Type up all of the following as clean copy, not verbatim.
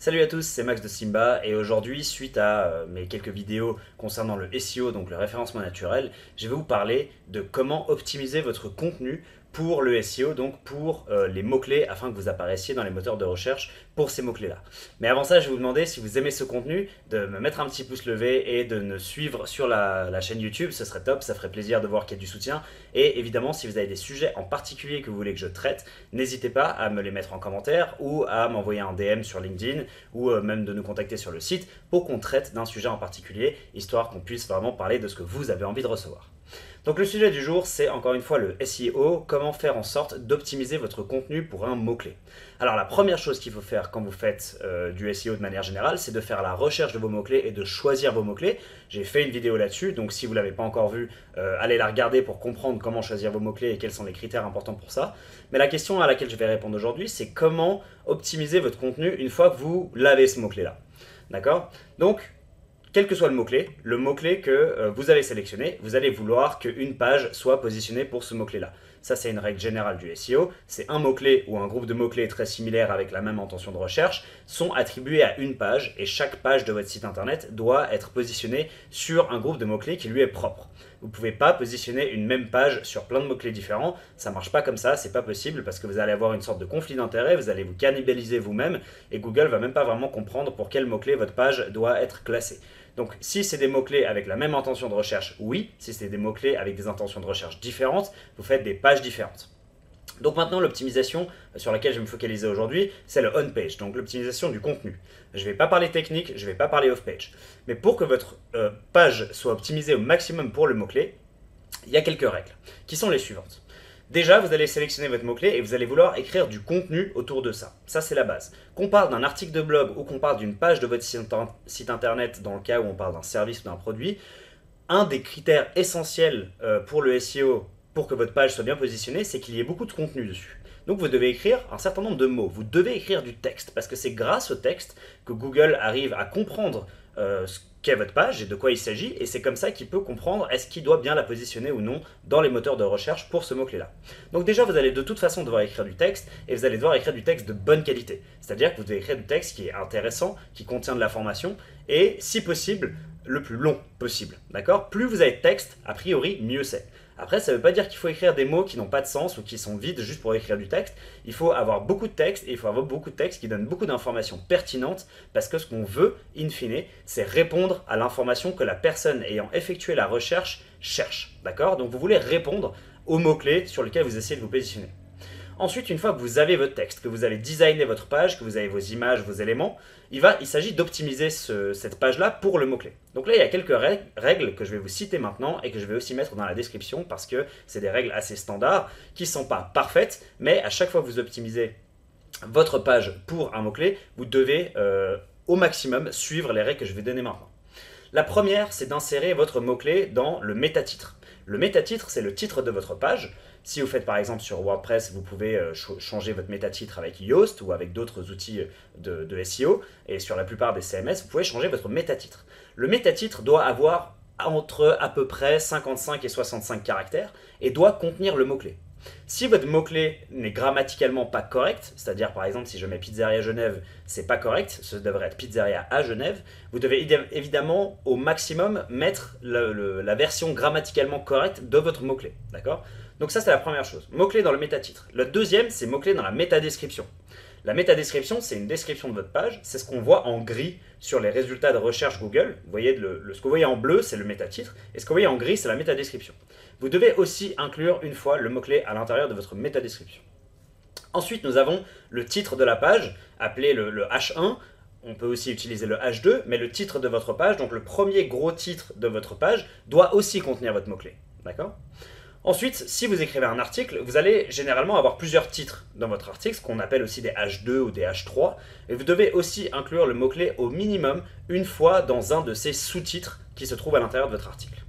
Salut à tous, c'est Max de Simba et aujourd'hui, suite à mes quelques vidéos concernant le SEO, donc le référencement naturel, je vais vous parler de comment optimiser votre contenu pour le SEO, donc pour les mots-clés afin que vous apparaissiez dans les moteurs de recherche pour ces mots-clés-là. Mais avant ça, je vais vous demander, si vous aimez ce contenu, de me mettre un petit pouce levé et de me suivre sur la chaîne YouTube, ce serait top, ça ferait plaisir de voir qu'il y a du soutien. Et évidemment, si vous avez des sujets en particulier que vous voulez que je traite, n'hésitez pas à me les mettre en commentaire ou à m'envoyer un DM sur LinkedIn ou même de nous contacter sur le site pour qu'on traite d'un sujet en particulier, histoire qu'on puisse vraiment parler de ce que vous avez envie de recevoir. Donc le sujet du jour, c'est encore une fois le SEO, comment faire en sorte d'optimiser votre contenu pour un mot-clé. Alors la première chose qu'il faut faire quand vous faites du SEO de manière générale, c'est de faire la recherche de vos mots-clés et de choisir vos mots-clés. J'ai fait une vidéo là-dessus, donc si vous ne l'avez pas encore vue, allez la regarder pour comprendre comment choisir vos mots-clés et quels sont les critères importants pour ça. Mais la question à laquelle je vais répondre aujourd'hui, c'est comment optimiser votre contenu une fois que vous l'avez ce mot-clé-là. D'accord ? Donc, quel que soit le mot-clé que vous avez sélectionné, vous allez vouloir qu'une page soit positionnée pour ce mot-clé-là. Ça, c'est une règle générale du SEO. C'est un mot-clé ou un groupe de mots-clés très similaires avec la même intention de recherche sont attribués à une page et chaque page de votre site internet doit être positionnée sur un groupe de mots-clés qui lui est propre. Vous ne pouvez pas positionner une même page sur plein de mots-clés différents, ça ne marche pas comme ça, c'est pas possible parce que vous allez avoir une sorte de conflit d'intérêts, vous allez vous cannibaliser vous-même et Google va même pas vraiment comprendre pour quel mot-clé votre page doit être classée. Donc si c'est des mots-clés avec la même intention de recherche, oui. Si c'est des mots-clés avec des intentions de recherche différentes, vous faites des pages différentes. Donc maintenant, l'optimisation sur laquelle je vais me focaliser aujourd'hui, c'est le on-page, donc l'optimisation du contenu. Je ne vais pas parler technique, je ne vais pas parler off-page. Mais pour que votre page soit optimisée au maximum pour le mot-clé, il y a quelques règles, qui sont les suivantes. Déjà, vous allez sélectionner votre mot-clé et vous allez vouloir écrire du contenu autour de ça. Ça, c'est la base. Qu'on parle d'un article de blog ou qu'on parle d'une page de votre site internet dans le cas où on parle d'un service ou d'un produit, un des critères essentiels pour le SEO, pour que votre page soit bien positionnée, c'est qu'il y ait beaucoup de contenu dessus. Donc vous devez écrire un certain nombre de mots, vous devez écrire du texte, parce que c'est grâce au texte que Google arrive à comprendre ce qu'est votre page et de quoi il s'agit, et c'est comme ça qu'il peut comprendre est-ce qu'il doit bien la positionner ou non dans les moteurs de recherche pour ce mot-clé-là. Donc déjà, vous allez de toute façon devoir écrire du texte, et vous allez devoir écrire du texte de bonne qualité. C'est-à-dire que vous devez écrire du texte qui est intéressant, qui contient de l'information, et si possible, le plus long possible. D'accord ? Plus vous avez de texte, a priori, mieux c'est. Après, ça ne veut pas dire qu'il faut écrire des mots qui n'ont pas de sens ou qui sont vides juste pour écrire du texte. Il faut avoir beaucoup de texte et il faut avoir beaucoup de texte qui donne beaucoup d'informations pertinentes parce que ce qu'on veut, in fine, c'est répondre à l'information que la personne ayant effectué la recherche cherche. D'accord ? Donc vous voulez répondre aux mots-clés sur lesquels vous essayez de vous positionner. Ensuite, une fois que vous avez votre texte, que vous avez designé votre page, que vous avez vos images, vos éléments, il s'agit d'optimiser cette page-là pour le mot-clé. Donc là, il y a quelques règles que je vais vous citer maintenant et que je vais aussi mettre dans la description parce que c'est des règles assez standards qui ne sont pas parfaites, mais à chaque fois que vous optimisez votre page pour un mot-clé, vous devez au maximum suivre les règles que je vais donner maintenant. La première, c'est d'insérer votre mot-clé dans le métatitre. Le métatitre, c'est le titre de votre page. Si vous faites par exemple sur WordPress, vous pouvez changer votre métatitre avec Yoast ou avec d'autres outils de SEO. Et sur la plupart des CMS, vous pouvez changer votre métatitre. Le métatitre doit avoir entre à peu près 55 et 65 caractères et doit contenir le mot-clé. Si votre mot-clé n'est grammaticalement pas correct, c'est-à-dire par exemple si je mets Pizzeria Genève, c'est pas correct, ce devrait être Pizzeria à Genève, vous devez évidemment au maximum mettre la version grammaticalement correcte de votre mot-clé. D'accord ? Donc ça c'est la première chose, mot-clé dans le métatitre. Le deuxième, c'est mot-clé dans la métadescription. La métadescription, c'est une description de votre page, c'est ce qu'on voit en gris sur les résultats de recherche Google. Vous voyez, ce que vous voyez en bleu, c'est le métatitre, et ce que vous voyez en gris, c'est la métadescription. Vous devez aussi inclure une fois le mot-clé à l'intérieur de votre métadescription. Ensuite, nous avons le titre de la page, appelé le H1. On peut aussi utiliser le H2, mais le titre de votre page, donc le premier gros titre de votre page, doit aussi contenir votre mot-clé. D'accord ? Ensuite, si vous écrivez un article, vous allez généralement avoir plusieurs titres dans votre article, ce qu'on appelle aussi des H2 ou des H3, et vous devez aussi inclure le mot-clé au minimum une fois dans un de ces sous-titres qui se trouvent à l'intérieur de votre article.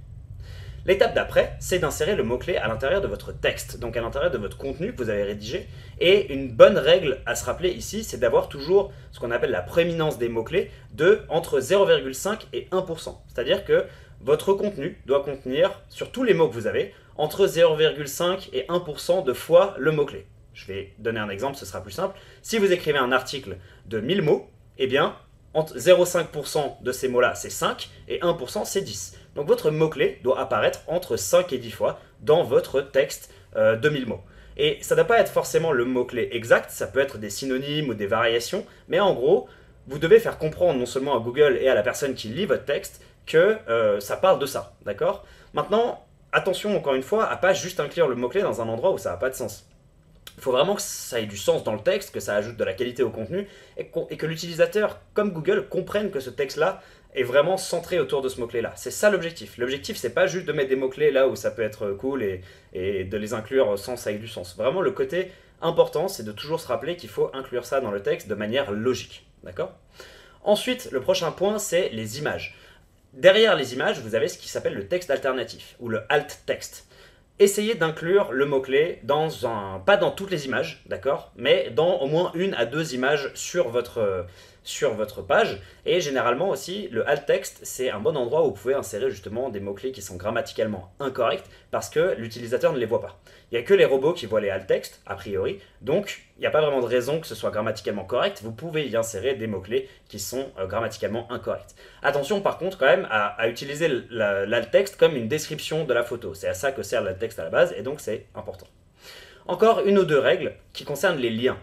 L'étape d'après, c'est d'insérer le mot-clé à l'intérieur de votre texte, donc à l'intérieur de votre contenu que vous avez rédigé. Et une bonne règle à se rappeler ici, c'est d'avoir toujours ce qu'on appelle la prééminence des mots-clés de entre 0,5 et 1%. C'est-à-dire que votre contenu doit contenir, sur tous les mots que vous avez, entre 0,5 et 1% de fois le mot-clé. Je vais donner un exemple, ce sera plus simple. Si vous écrivez un article de 1000 mots, eh bien, entre 0,5% de ces mots-là, c'est 5, et 1%, c'est 10. Donc votre mot-clé doit apparaître entre 5 et 10 fois dans votre texte de 1000 mots. Et ça ne doit pas être forcément le mot-clé exact, ça peut être des synonymes ou des variations, mais en gros, vous devez faire comprendre non seulement à Google et à la personne qui lit votre texte que ça parle de ça, d'accord? Maintenant, attention encore une fois à pas juste inclure le mot-clé dans un endroit où ça n'a pas de sens. Il faut vraiment que ça ait du sens dans le texte, que ça ajoute de la qualité au contenu, et que l'utilisateur, comme Google, comprenne que ce texte-là est vraiment centré autour de ce mot-clé-là. C'est ça l'objectif. L'objectif, c'est pas juste de mettre des mots-clés là où ça peut être cool et de les inclure sans que ça ait du sens. Vraiment, le côté important, c'est de toujours se rappeler qu'il faut inclure ça dans le texte de manière logique. D'accord? Ensuite, le prochain point, c'est les images. Derrière les images, vous avez ce qui s'appelle le texte alternatif, ou le alt text. Essayez d'inclure le mot-clé pas dans toutes les images, d'accord, mais dans au moins 1 à 2 images sur votre page. Et généralement aussi, le alt text, c'est un bon endroit où vous pouvez insérer justement des mots-clés qui sont grammaticalement incorrects parce que l'utilisateur ne les voit pas. Il n'y a que les robots qui voient les alt text, a priori, donc il n'y a pas vraiment de raison que ce soit grammaticalement correct. Vous pouvez y insérer des mots-clés qui sont grammaticalement incorrects. Attention par contre quand même à utiliser l'alt text comme une description de la photo. C'est à ça que sert l'alt text à la base et donc c'est important. Encore 1 ou 2 règles qui concernent les liens.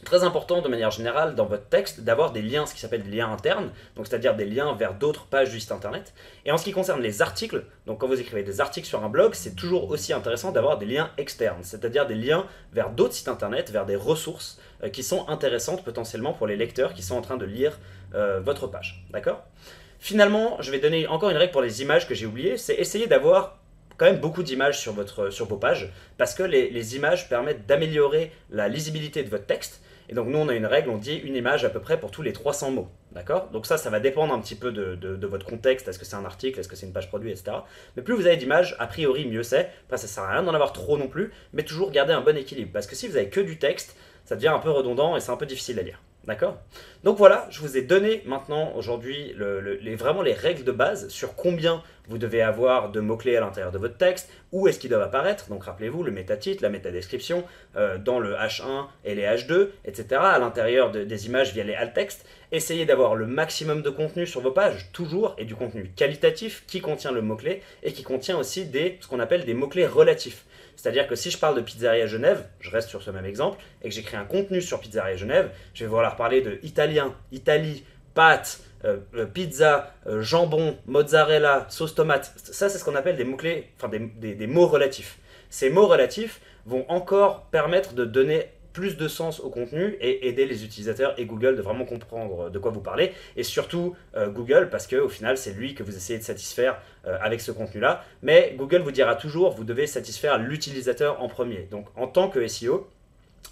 Très important de manière générale dans votre texte d'avoir des liens, ce qui s'appelle des liens internes, donc c'est-à-dire des liens vers d'autres pages du site internet. Et en ce qui concerne les articles, donc quand vous écrivez des articles sur un blog, c'est toujours aussi intéressant d'avoir des liens externes, c'est-à-dire des liens vers d'autres sites internet, vers des ressources qui sont intéressantes potentiellement pour les lecteurs qui sont en train de lire votre page. D'accord ? Finalement, je vais donner encore une règle pour les images que j'ai oubliées, c'est essayer d'avoir quand même beaucoup d'images sur vos pages, parce que les images permettent d'améliorer la lisibilité de votre texte. Et donc nous on a une règle, on dit une image à peu près pour tous les 300 mots. D'accord? Donc ça va dépendre un petit peu de votre contexte, est-ce que c'est un article, est-ce que c'est une page produit, etc. Mais plus vous avez d'images, a priori mieux c'est. Après ça sert à rien d'en avoir trop non plus, mais toujours garder un bon équilibre. Parce que si vous avez que du texte, ça devient un peu redondant et c'est un peu difficile à lire. D'accord? Donc voilà, je vous ai donné maintenant aujourd'hui vraiment les règles de base sur combien vous devez avoir de mots-clés à l'intérieur de votre texte, où est-ce qu'ils doivent apparaître, donc rappelez-vous le métatitre, la métadescription, dans le H1 et les H2, etc. à l'intérieur des images via les alt text. Essayez d'avoir le maximum de contenu sur vos pages, toujours, et du contenu qualitatif qui contient le mot-clé et qui contient aussi ce qu'on appelle des mots-clés relatifs. C'est-à-dire que si je parle de Pizzeria Genève, je reste sur ce même exemple, et que j'écris un contenu sur Pizzeria Genève, je vais vouloir parler de italien, Italie, pâtes, pizza, jambon, mozzarella, sauce tomate. Ça, c'est ce qu'on appelle des mots-clés, enfin des mots relatifs. Ces mots relatifs vont encore permettre de donner plus de sens au contenu et aider les utilisateurs et Google de vraiment comprendre de quoi vous parlez. Et surtout Google, parce qu'au final, c'est lui que vous essayez de satisfaire avec ce contenu-là. Mais Google vous dira toujours, vous devez satisfaire l'utilisateur en premier. Donc en tant que SEO,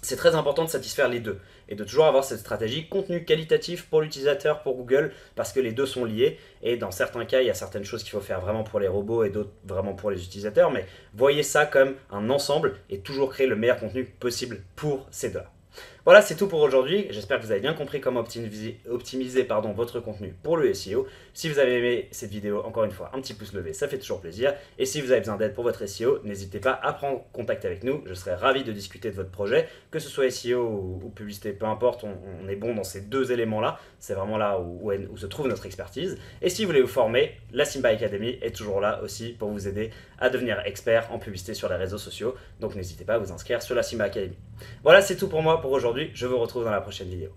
c'est très important de satisfaire les deux et de toujours avoir cette stratégie contenu qualitatif pour l'utilisateur, pour Google, parce que les deux sont liés et dans certains cas, il y a certaines choses qu'il faut faire vraiment pour les robots et d'autres vraiment pour les utilisateurs, mais voyez ça comme un ensemble et toujours créer le meilleur contenu possible pour ces deux-là. Voilà, c'est tout pour aujourd'hui. J'espère que vous avez bien compris comment optimiser votre contenu pour le SEO. Si vous avez aimé cette vidéo, encore une fois, un petit pouce levé, ça fait toujours plaisir. Et si vous avez besoin d'aide pour votre SEO, n'hésitez pas à prendre contact avec nous. Je serai ravi de discuter de votre projet, que ce soit SEO ou publicité, peu importe. On est bon dans ces deux éléments-là. C'est vraiment là où se trouve notre expertise. Et si vous voulez vous former, la Simba Academy est toujours là aussi pour vous aider à devenir expert en publicité sur les réseaux sociaux. Donc n'hésitez pas à vous inscrire sur la Simba Academy. Voilà, c'est tout pour moi pour aujourd'hui. Je vous retrouve dans la prochaine vidéo.